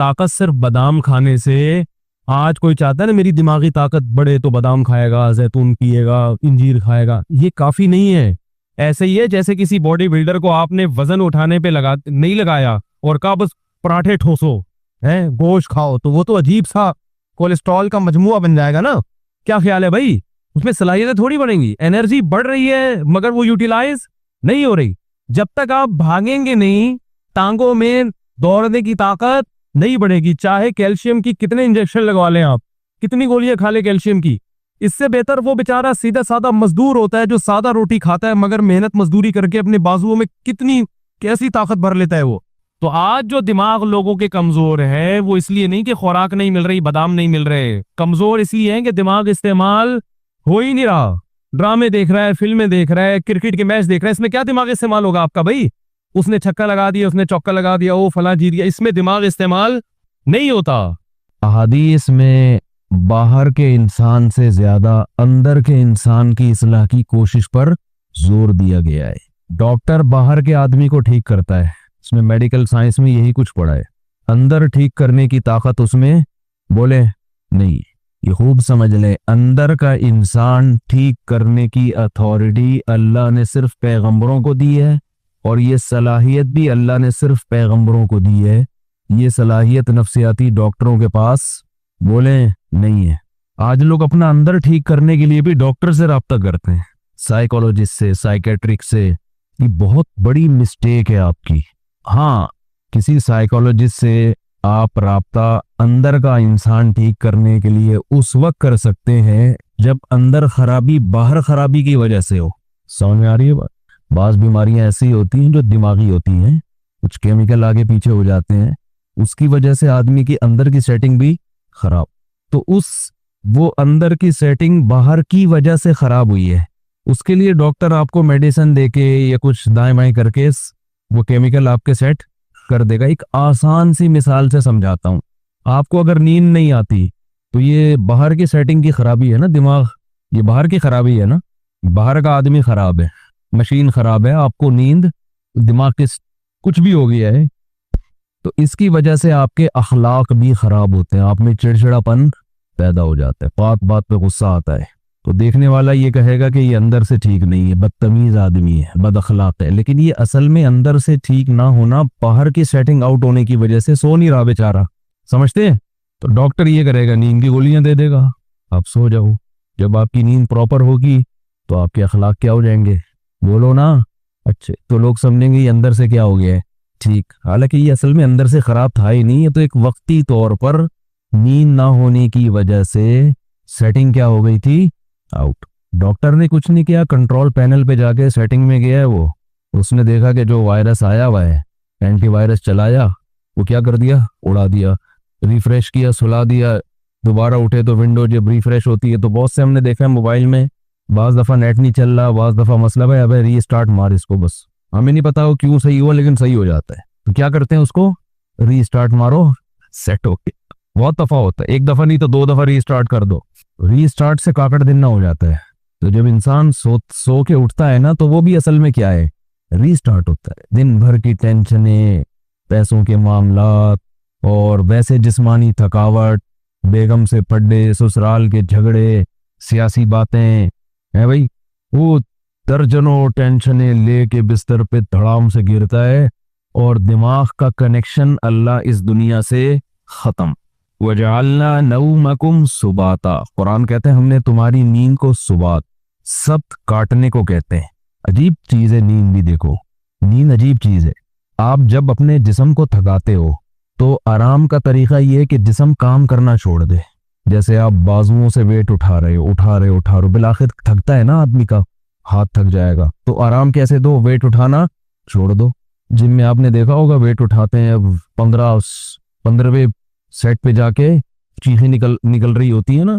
ताकत सिर्फ बादाम खाने से। आज कोई चाहता है ना मेरी दिमागी ताकत बढ़े तो बादाम खाएगा, जैतून पिएगा, इंजीर खाएगा, ये काफी नहीं है। ऐसे ही है जैसे किसी बॉडी बिल्डर को आपने वजन उठाने पे नहीं लगाया और कहा बस पराठे ठोसो, है गोश्त खाओ, तो वो तो अजीब सा कोलेस्ट्रॉल का मजमुआ बन जाएगा ना। क्या ख्याल है भाई? उसमें सलाहियतें थोड़ी बढ़ेंगी, एनर्जी बढ़ रही है मगर वो यूटिलाइज नहीं हो रही। जब तक आप भागेंगे नहीं, टांगों में दौड़ने की ताकत नहीं बढ़ेगी, चाहे कैल्शियम की कितने इंजेक्शन लगवा लें आप, कितनी गोलियां खा ले कैल्शियम की। इससे बेहतर वो बेचारा सीधा साधा मजदूर होता है जो सादा रोटी खाता है मगर मेहनत मजदूरी करके अपने बाजुओं में कितनी कैसी ताकत भर लेता है वो। तो आज जो दिमाग लोगों के कमजोर है वो इसलिए नहीं कि खुराक नहीं मिल रही, बादाम नहीं मिल रहे, कमजोर इसलिए है कि दिमाग इस्तेमाल हो ही नहीं रहा। ड्रामे देख रहा है, फिल्में देख रहा है, क्रिकेट के मैच देख रहा है, इसमें क्या दिमाग इस्तेमाल होगा आपका भाई? उसने छक्का लगा दिया, उसने चौका लगा दिया, वो फला जीत गया, इसमें दिमाग इस्तेमाल नहीं होता। अहादीस में बाहर के इंसान से ज्यादा अंदर के इंसान की इस्लाह की कोशिश पर जोर दिया गया है। डॉक्टर बाहर के आदमी को ठीक करता है, इसमें मेडिकल साइंस में यही कुछ पढ़ा है। अंदर ठीक करने की ताकत उसमें बोले नहीं। ये खूब समझ ले, अंदर का इंसान ठीक करने की अथॉरिटी अल्लाह ने सिर्फ पैगंबरों को दी है और ये सलाहियत भी अल्लाह ने सिर्फ पैगंबरों को दी है। ये सलाहियत नफ्सियाती डॉक्टरों के पास बोले नहीं है। आज लोग अपना अंदर ठीक करने के लिए भी डॉक्टर से रब्ता करते हैं, साइकोलॉजिस्ट से, साइकेट्रिक से। ये बहुत बड़ी मिस्टेक है आपकी। हाँ, किसी साइकोलॉजिस्ट से आप राब्ता अंदर का इंसान ठीक करने के लिए उस वक्त कर सकते हैं जब अंदर खराबी बाहर खराबी की वजह से हो। समझ में आ रही है बात? बाज़ बीमारियां ऐसी होती हैं जो दिमागी होती हैं, कुछ केमिकल आगे पीछे हो जाते हैं, उसकी वजह से आदमी की अंदर की सेटिंग भी खराब। तो वो अंदर की सेटिंग बाहर की वजह से खराब हुई है, उसके लिए डॉक्टर आपको मेडिसिन देके या कुछ दाएं बाएं करके वो केमिकल आपके सेट कर देगा। एक आसान सी मिसाल से समझाता हूँ। आपको अगर नींद नहीं आती तो ये बाहर की सेटिंग की खराबी है ना, दिमाग, ये बाहर की खराबी है ना। बाहर का आदमी खराब है, मशीन खराब है, आपको नींद दिमाग के कुछ भी हो गया है, तो इसकी वजह से आपके अखलाक भी खराब होते हैं, आप में चिड़चिड़ापन पैदा हो जाता है, बात बात पे गुस्सा आता है। तो देखने वाला ये कहेगा कि ये अंदर से ठीक नहीं है, बदतमीज आदमी है, बद अखलाक है, लेकिन ये असल में अंदर से ठीक ना होना बाहर की सेटिंग आउट होने की वजह से सो नहीं रहा बेचारा। समझते हैं? तो डॉक्टर ये करेगा, नींद की गोलियां दे देगा, आप सो जाओ। जब आपकी नींद प्रॉपर होगी तो आपके अखलाक क्या हो जाएंगे? बोलो ना। अच्छे, तो लोग समझेंगे ये अंदर से क्या हो गया है ठीक, हालांकि ये असल में अंदर से खराब था ही नहीं, ये तो एक वक्ती तौर पर नींद ना होने की वजह से सेटिंग क्या हो गई थी, आउट। डॉक्टर ने कुछ नहीं किया, कंट्रोल पैनल पे जाके सेटिंग में गया है वो, उसने देखा कि जो वायरस आया हुआ है, एंटीवायरस चलाया, वो क्या कर दिया, उड़ा दिया, रिफ्रेश किया, सुला दिया। दोबारा उठे तो विंडो जब रिफ्रेश होती है तो बहुत से हमने देखा है मोबाइल में, बाज़ दफ़ा नेट नहीं चल रहा, बाज़ दफ़ा मसला है, अब रीस्टार्ट मार इसको, बस हमें नहीं पता वो क्यों सही हुआ लेकिन सही हो जाता है। तो क्या करते हैं, उसको रीस्टार्ट मारो, सेट हो गया। बहुत दफ़ा होता है, एक दफ़ा नहीं तो 2 दफ़ा रीस्टार्ट कर दो, रीस्टार्ट से काकड़ दिन ना हो जाता है। तो जब इंसान सो के उठता है ना, तो वो भी असल में क्या है, रीस्टार्ट होता है। दिन भर की टेंशनें, पैसों के मामलात और वैसे जिस्मानी थकावट, बेगम से पड्डे, ससुराल के झगड़े, सियासी बातें है भाई, वो दर्जनों टेंशनें लेके बिस्तर पे धड़ाम से गिरता है और दिमाग का कनेक्शन अल्लाह इस दुनिया से खत्म। वजअलना नौमकुम सुबाता, कुरान कहते हैं हमने तुम्हारी नींद को सुबात, सब्त काटने को कहते हैं। अजीब चीज है नींद भी, देखो नींद अजीब चीज है। आप जब अपने जिस्म को थकाते हो तो आराम का तरीका ये है कि जिस्म काम करना छोड़ दे। जैसे आप बाजुओं से वेट उठा रहे हो, बिलाखिर थकता है ना आदमी का, हाथ थक जाएगा, तो आराम कैसे दो, वेट उठाना छोड़ दो। जिम में आपने देखा होगा वेट उठाते हैं, अब 15वें सेट पे जाके चीखें निकल रही होती है ना,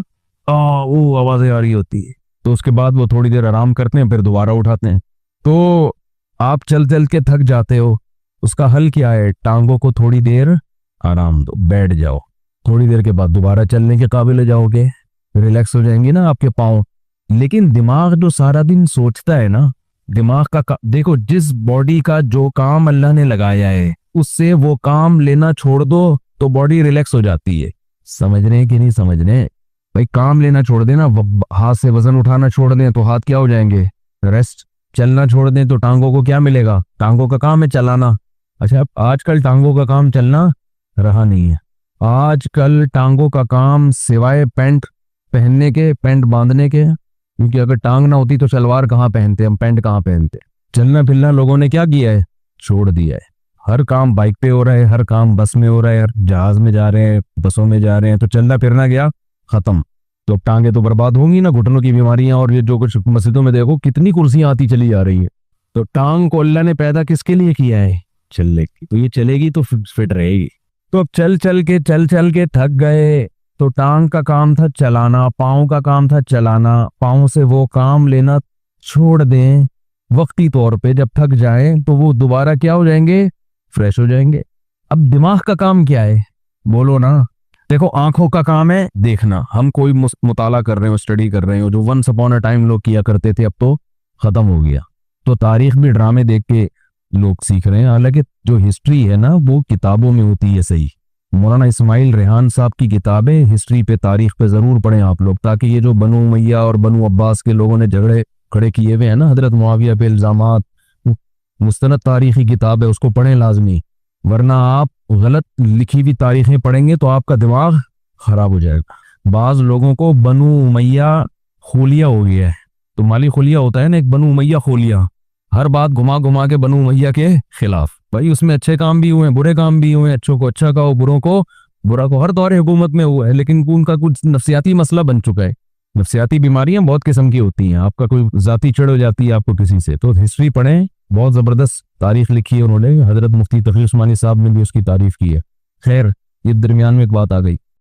वो आवाजें आ रही होती है, तो उसके बाद वो थोड़ी देर आराम करते हैं, फिर दोबारा उठाते हैं। तो आप चल के थक जाते हो, उसका हल क्या है, टांगों को थोड़ी देर आराम दो, बैठ जाओ, थोड़ी देर के बाद दोबारा चलने के काबिल हो जाओगे, रिलैक्स हो जाएंगे ना आपके पाँव। लेकिन दिमाग जो सारा दिन सोचता है ना, दिमाग का देखो, जिस बॉडी का जो काम अल्लाह ने लगाया है उससे वो काम लेना छोड़ दो तो बॉडी रिलैक्स हो जाती है। समझ रहे हैं कि नहीं समझ रहे हैं? भाई काम लेना छोड़ देना, हाथ से वजन उठाना छोड़ दें तो हाथ क्या हो जाएंगे? रेस्ट। चलना छोड़ दें तो टांगों को क्या मिलेगा? टांगों का काम है चलाना। अच्छा, आजकल टांगों का काम चलना रहा नहीं है। आजकल टांगों का काम सिवाय पैंट पहनने के, पैंट बांधने के, क्योंकि अगर टांग ना होती तो सलवार कहाँ पहनते, हम पैंट कहाँ पहनते। चलना फिरना लोगों ने क्या किया है? छोड़ दिया है। हर काम बाइक पे हो रहा है, हर काम बस में हो रहा है, जहाज में जा रहे हैं, बसों में जा रहे हैं, तो चलना फिरना गया खत्म। तो टांगे तो बर्बाद होंगी ना, घुटनों की बीमारियां, और ये जो कुछ मस्जिदों में देखो कितनी कुर्सियां आती चली जा रही है। तो टांग को अल्लाह ने पैदा किसके लिए किया है? चलने की। तो ये चलेगी तो फिट रहेगी। तो अब चल चल के थक गए, तो टांग का काम था चलाना, पाँव का काम था चलाना, पाँव से वो काम लेना छोड़ दें वक्ती तौर पे। जब थक जाएं तो वो दोबारा क्या हो जाएंगे? फ्रेश हो जाएंगे। अब दिमाग का काम क्या है? बोलो ना। देखो, आंखों का काम है देखना। हम कोई मुताला कर रहे हो, स्टडी कर रहे हो, जो वंस अपॉन अ टाइम लोग किया करते थे, अब तो खत्म हो गया। तो तारीख भी ड्रामे देख के लोग सीख रहे हैं। हालांकि जो हिस्ट्री है ना, वो किताबों में होती है। सही, मौलाना इस्माइल रेहान साहब की किताबें हिस्ट्री पे, तारीख पे जरूर पढ़ें आप लोग, ताकि ये जो बनु उमैया और बनु अब्बास के लोगों ने झगड़े खड़े किए हुए हैं ना, हजरत मुआविया पे इल्जामात, मुस्तनद तारीखी किताब है, उसको पढ़ें लाजमी। वरना आप गलत लिखी हुई तारीखें पढ़ेंगे तो आपका दिमाग खराब हो जाएगा। बाज लोगों को बनु उमैया खोलिया हो गया है। तो माली खोलिया होता है ना, एक बनु उमैया खोलिया, हर बात घुमा घुमा के बनु उमैया के खिलाफ। भाई उसमें अच्छे काम भी हुए हैं, बुरे काम भी हुए हैं, अच्छों को अच्छा कहो, बुरों को बुरा को, हर दौर हुकूमत में हुआ है। लेकिन उनका कुछ नफसियाती मसला बन चुका है। नफसियाती बीमारियां बहुत किस्म की होती हैं। आपका कोई जाती चिढ़ हो जाती है आपको किसी से, तो हिस्ट्री पढ़ें। बहुत जबरदस्त तारीख लिखी है उन्होंने। हजरत मुफ्ती तकी उस्मानी साहब ने भी उसकी तारीफ की है। खैर, ये दरमियान में एक बात आ गई।